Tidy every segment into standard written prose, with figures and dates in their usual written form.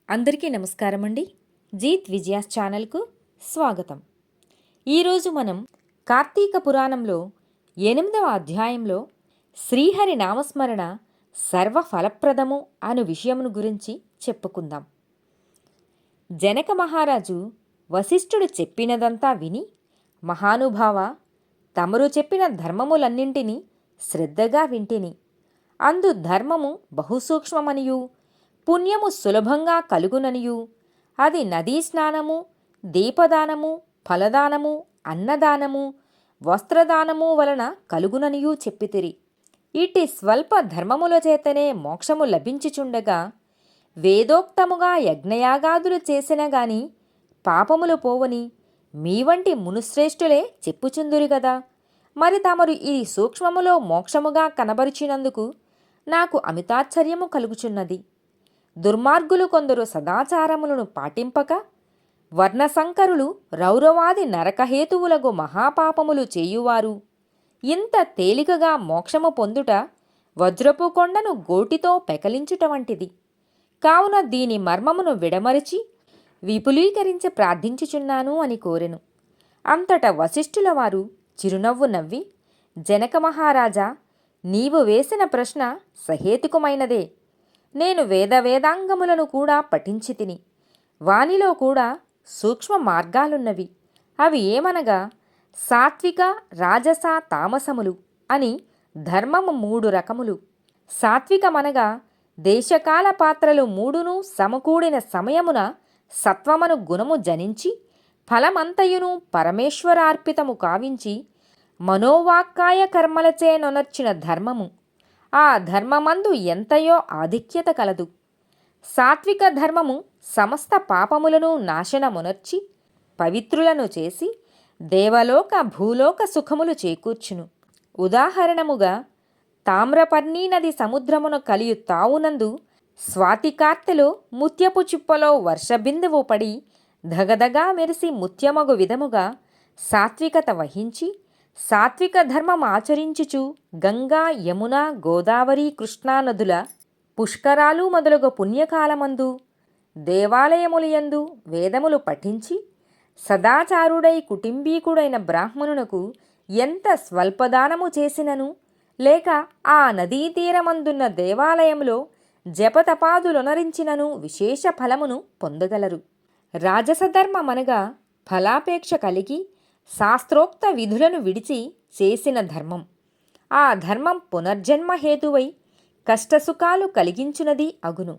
అందరికీ నమస్కారం అండి. జీత్ విజయాస్ ఛానల్కు స్వాగతం. ఈరోజు మనం కార్తీక పురాణంలో 8వ అధ్యాయంలో శ్రీహరి నామస్మరణ సర్వ ఫలప్రదము అను విషయమును గురించి చెప్పుకుందాం. జనక మహారాజు వశిష్ఠుడు చెప్పినదంతా విని, మహానుభావ, తమరు చెప్పిన ధర్మములన్నింటినీ శ్రద్ధగా వింటిని. అందు ధర్మము బహుసూక్ష్మమనియు పుణ్యము సులభంగా కలుగుననియు అది నదీ స్నానము, దీపదానము, ఫలదానము, అన్నదానము, వస్త్రదానము వలన కలుగుననియూ చెప్పితిరి. ఇట్టి స్వల్ప ధర్మముల చేతనే మోక్షము లభించుచుండగా వేదోక్తముగా యజ్ఞయాగాదులు చేసిన గాని పాపములు పోవని మీ వంటి మునుశ్రేష్ఠులే చెప్పుచుందురు గదా. మరి తమరు ఈ సూక్ష్మములో మోక్షముగా కనబరిచినందుకు నాకు అమితాశ్చర్యము కలుగుచున్నది. దుర్మార్గులు కొందరు సదాచారములను పాటింపక వర్ణసంకరులు రౌరవాది నరకహేతువులకు మహాపాపములు చేయువారు ఇంత తేలికగా మోక్షము పొందుట వజ్రపు కొండను గోటితో పెకలించుట వంటిది. కావున దీని మర్మమును విడమరిచి విపులీకరించి ప్రార్థించుచున్నాను అని కోరెను. అంతట వశిష్ఠుల వారు చిరునవ్వు నవ్వి, జనక మహారాజా, నీవు వేసిన ప్రశ్న సహేతుకమైనదే. నేను వేదాంగములను కూడా పఠించి తిని, వానిలో కూడా సూక్ష్మ మార్గాలున్నవి. అవి ఏమనగా సాత్విక, రాజస, తామసములు అని ధర్మము 3 రకములు. సాత్వికమనగా దేశకాల పాత్రలు 3ను సమకూడిన సమయమున సత్వమను గుణము జనించి ఫలమంతయును పరమేశ్వరార్పితము కావించి మనోవాక్కాయ కర్మలచే నొనర్చిన ధర్మము. ఆ ధర్మమందు ఎంతయో ఆధిక్యత కలదు. సాత్విక ధర్మము సమస్త పాపములను నాశనమునర్చి పవిత్రులను చేసి దేవలోక భూలోక సుఖములు చేకూర్చును. ఉదాహరణముగా తామ్రపర్ణీ నది సముద్రమును కలియు తావునందు స్వాతికార్తెలో ముత్యపు చిప్పలో వర్షబిందువు పడి ధగధగా మెరిసి ముత్యమగు విధముగా సాత్వికత వహించి సాత్విక ధర్మం ఆచరించుచు గంగా, యమున, గోదావరి, కృష్ణా నదుల పుష్కరాలు మొదలగు పుణ్యకాలమందు దేవాలయములయందు వేదములు పఠించి సదాచారుడై కుటుంబీకుడైన బ్రాహ్మణునకు ఎంత స్వల్పదానము చేసినను లేక ఆ నదీ తీరమందున్న దేవాలయంలో జపతపాదులొనరించినను విశేష ఫలమును పొందగలరు. రాజసధర్మమనగా ఫలాపేక్ష కలిగి శాస్త్రోక్త విధులను విడిచి చేసిన ధర్మం. ఆ ధర్మం పునర్జన్మ హేతువై కష్టసుఖాలు కలిగించునది అగును.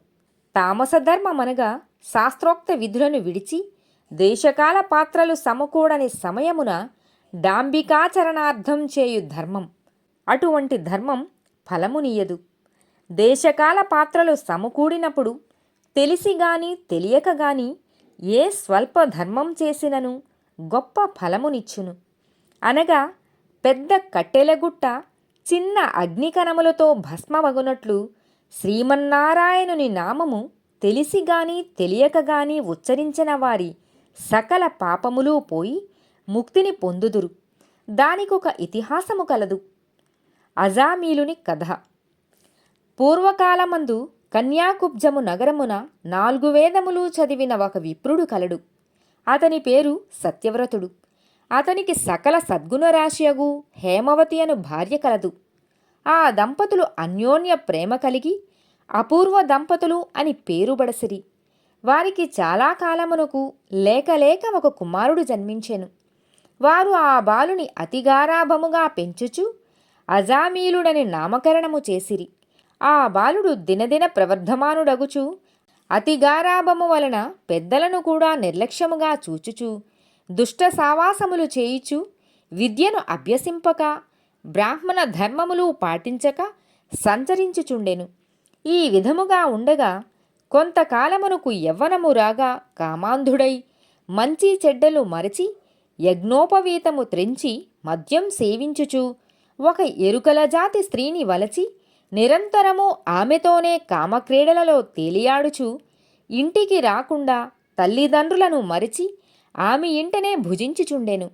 తామసధర్మమనగా శాస్త్రోక్త విధులను విడిచి దేశకాల పాత్రలు సమకూడని సమయమున డాంబికాచరణార్థం చేయు ధర్మం. అటువంటి ధర్మం ఫలమునియదు. దేశకాల పాత్రలు సమకూడినప్పుడు తెలిసి గాని తెలియక గాని ఏ స్వల్ప ధర్మం చేసినను గొప్ప ఫలమునిచ్చును. అనగా పెద్ద కట్టెలగుట్ట చిన్న అగ్నికణములతో భస్మమగునట్లు శ్రీమన్నారాయణుని నామము తెలిసి గాని తెలియక గాని ఉచ్చరించిన వారి సకల పాపములు పోయి ముక్తిని పొందుదురు. దానికొక ఇతిహాసము కలదు. అజామీలుని కథ. పూర్వకాలమందు కన్యాకుబ్జము నగరమున 4 వేదములు చదివిన ఒక విప్రుడు కలడు. అతని పేరు సత్యవ్రతుడు. అతనికి సకల సద్గుణరాశియగు హేమవతి అను భార్య కలదు. ఆ దంపతులు అన్యోన్య ప్రేమ కలిగి అపూర్వ దంపతులు అని పేరు బడసిరి. వారికి చాలా కాలమునకు లేక ఒక కుమారుడు జన్మించెను. వారు ఆ బాలుని అతిగారాభముగా పెంచుచు అజామీలుడని నామకరణము చేసిరి. ఆ బాలుడు దినదిన ప్రవర్ధమానుడగుచు అతిగారాభము వలన పెద్దలను కూడా నిర్లక్ష్యముగా చూచుచు దుష్ట సావాసములు చేయుచు విద్యను అభ్యసింపక బ్రాహ్మణ ధర్మములు పాటించక సంచరించుచుండెను. ఈ విధముగా ఉండగా కొంతకాలమునకు యవ్వనము రాగా కామాంధుడై మంచి చెడ్డలు మరచి యజ్ఞోపవీతము త్రెంచి మద్యం సేవించుచు ఒక ఎరుకల జాతి స్త్రీని వలచి నిరంతరము ఆమెతోనే కామక్రీడలలో తేలియాడుచు ఇంటికి రాకుండా తల్లిదండ్రులను మరిచి ఆమె ఇంటనే భుజించుచుండెను.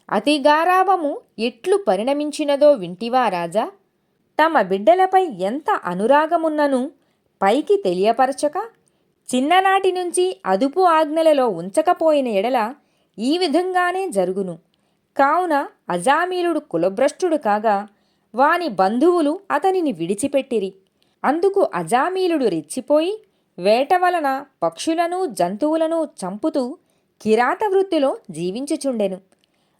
అతిగారాభము ఎట్లు పరిణమించినదో వింటివా రాజా? తమ బిడ్డలపై ఎంత అనురాగమున్నను పైకి తెలియపరచక చిన్ననాటి నుంచి అదుపు ఆజ్ఞలలో ఉంచకపోయిన ఎడల ఈ విధంగానే జరుగును. కావున అజామీలుడు కులభ్రష్టుడు కాగా వాని బంధువులు అతనిని విడిచిపెట్టిరి. అందుకు అజామీలుడు రెచ్చిపోయి వేట వలన పక్షులను జంతువులను చంపుతూ కిరాత వృత్తిలో జీవించుచుండెను.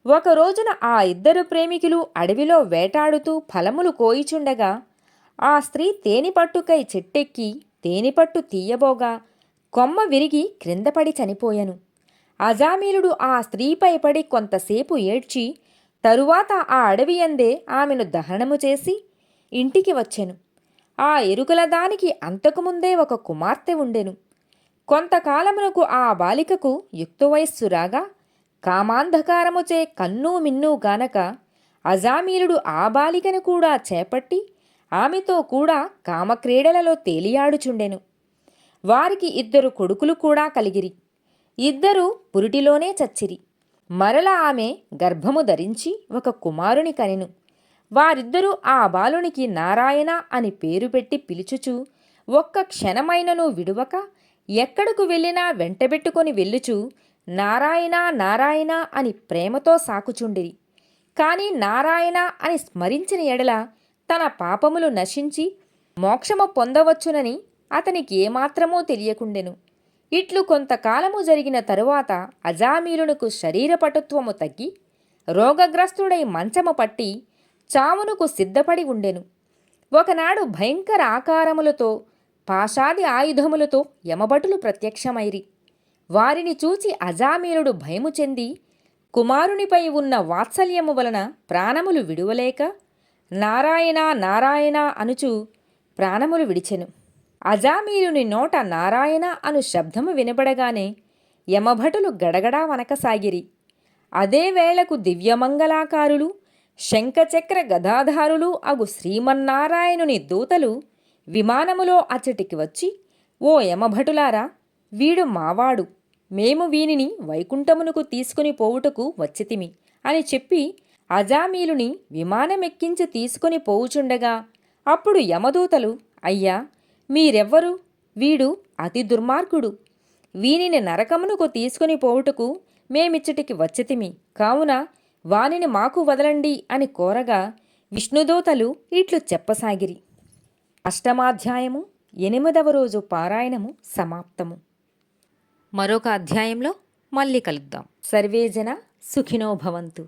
ఒక రోజున ఆ ఇద్దరు ప్రేమికులు అడవిలో వేటాడుతూ ఫలములు కోయిచుండగా ఆ స్త్రీ తేనెపట్టుకై చెట్టెక్కి తేనెపట్టు తీయబోగా కొమ్మ విరిగి క్రిందపడి చనిపోయెను. అజామీలుడు ఆ స్త్రీపై పడి కొంతసేపు ఏడ్చి తరువాత ఆ అడవియందే ఆమెను దహనము చేసి ఇంటికి వచ్చెను. ఆ ఎరుకల దానికి అంతకుముందే ఒక కుమార్తె ఉండెను. కొంతకాలమునకు ఆ బాలికకు యుక్తవయస్సు రాగా కామాంధకారముచే కన్నూ మిన్నూ గానక అజామీలుడు ఆ బాలికను కూడా చేపట్టి ఆమెతో కూడా కామక్రీడలలో తేలియాడుచుండెను. వారికి ఇద్దరు కొడుకులు కూడా కలిగిరి. ఇద్దరూ పురిటిలోనే చచ్చిరి. మరల ఆమె గర్భము ధరించి ఒక కుమారుని కనెను. వారిద్దరూ ఆ బాలునికి నారాయణ అని పేరు పెట్టి పిలుచుచు ఒక్క క్షణమైనను విడువక ఎక్కడకు వెళ్ళినా వెంటబెట్టుకొని వెళ్ళుచు నారాయణ నారాయణ అని ప్రేమతో సాకుచుండిరి. కాని నారాయణ అని స్మరించిన ఎడల తన పాపములు నశించి మోక్షము పొందవచ్చునని అతనికి ఏమాత్రమూ తెలియకుండెను. ఇట్లు కొంతకాలము జరిగిన తరువాత అజామీలునకు శరీరపటుత్వము తగ్గి రోగగ్రస్తుడై మంచము పట్టి చావునకు సిద్ధపడి ఉండెను. ఒకనాడు భయంకర ఆకారములతో పాశాది ఆయుధములతో యమభటులు ప్రత్యక్షమైరి. వారిని చూచి అజామీలుడు భయము చెంది కుమారునిపై ఉన్న వాత్సల్యము వలన ప్రాణములు విడువలేక నారాయణ నారాయణ అనుచు ప్రాణములు విడిచెను. అజామీలుని నోట నారాయణ అను శబ్దము వినబడగానే యమభటులు గడగడా వనకసాగిరి. అదే వేళకు దివ్యమంగళాకారులు శంఖచక్ర గదాధారులు అగు శ్రీమన్నారాయణుని దూతలు విమానములో అచ్చటికి వచ్చి, ఓ యమభటులారా, వీడు మావాడు, మేము వీనిని వైకుంఠమునకు తీసుకుని పోవుటకు వచ్చితిమి అని చెప్పి అజామీలుని విమానమెక్కించి తీసుకుని పోవుచుండగా అప్పుడు యమదూతలు, అయ్యా మీరెవ్వరు? వీడు అతి దుర్మార్గుడు. వీనిని నరకమునకు తీసుకుని పోవుటకు మేమిచ్చటికి వచ్చితిమి, కావున వానిని మాకు వదలండి అని కోరగా విష్ణుదూతలు ఇట్లు చెప్పసాగిరి. అష్టమాధ్యాయము 8వ రోజు పారాయణము సమాప్తము. మరొక అధ్యాయంలో మళ్ళీ కలుద్దాం. సర్వేజన సుఖినో భవంతు.